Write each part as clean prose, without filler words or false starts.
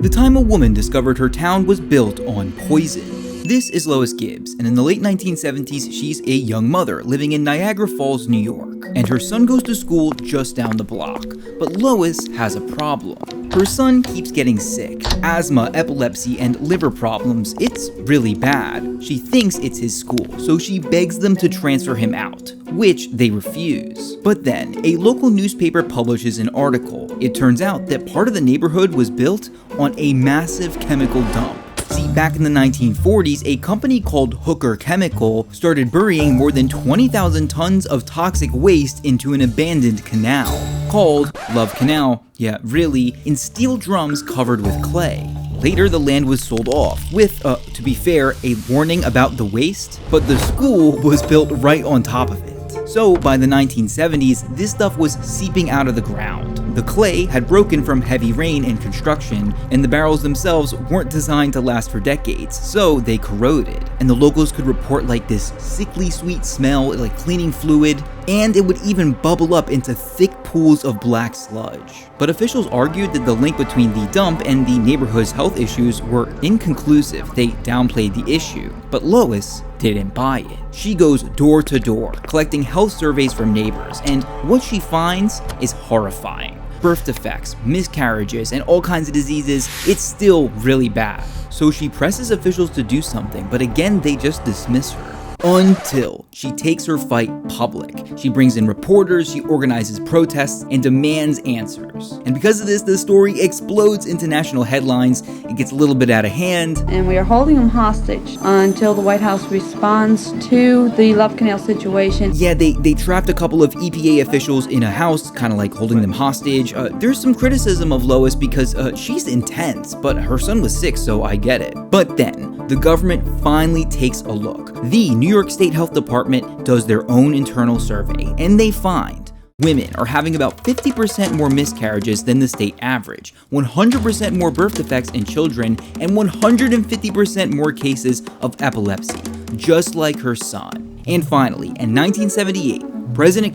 The time a woman discovered her town was built on poison. This is Lois Gibbs, and in the late 1970s, she's a young mother living in Niagara Falls, New York, and her son goes to school just down the block. But Lois has a problem. Her son keeps getting sick. Asthma, epilepsy, and liver problems. It's really bad. She thinks it's his school, so she begs them to transfer him out, which they refuse. But then, a local newspaper publishes an article. It turns out that part of the neighborhood was built on a massive chemical dump. See, back in the 1940s, a company called Hooker Chemical started burying more than 20,000 tons of toxic waste into an abandoned canal, called Love Canal, yeah, really, in steel drums covered with clay. Later, the land was sold off, with, to be fair, a warning about the waste, but the school was built right on top of it. So, by the 1970s, this stuff was seeping out of the ground. The clay had broken from heavy rain and construction, and the barrels themselves weren't designed to last for decades, so they corroded. And the locals could report like this sickly sweet smell, like cleaning fluid, and it would even bubble up into thick pools of black sludge. But officials argued that the link between the dump and the neighborhood's health issues were inconclusive. They downplayed the issue. But Lois didn't buy it. She goes door to door, collecting health surveys from neighbors, and what she finds is horrifying. Birth defects, miscarriages, and all kinds of diseases. It's still really bad. So she presses officials to do something, but again, they just dismiss her. Until she takes her fight public. She brings in reporters, she organizes protests, and demands answers. And because of this, the story explodes into national headlines. It gets a little bit out of hand. And we are holding them hostage until the White House responds to the Love Canal situation. Yeah, they trapped a couple of EPA officials in a house, kind of like holding them hostage. There's some criticism of Lois because she's intense, but her son was sick, so I get it. But then, the government finally takes a look. The New York State Health Department does their own internal survey, and they find women are having about 50% more miscarriages than the state average, 100% more birth defects in children, and 150% more cases of epilepsy, just like her son. And finally, in 1978, President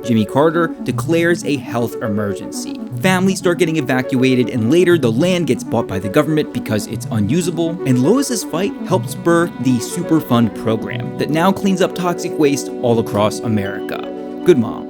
Jimmy Carter, declares a health emergency. Families start getting evacuated, and later the land gets bought by the government because it's unusable, and Lois's fight helped spur the Superfund program that now cleans up toxic waste all across America. Good mom.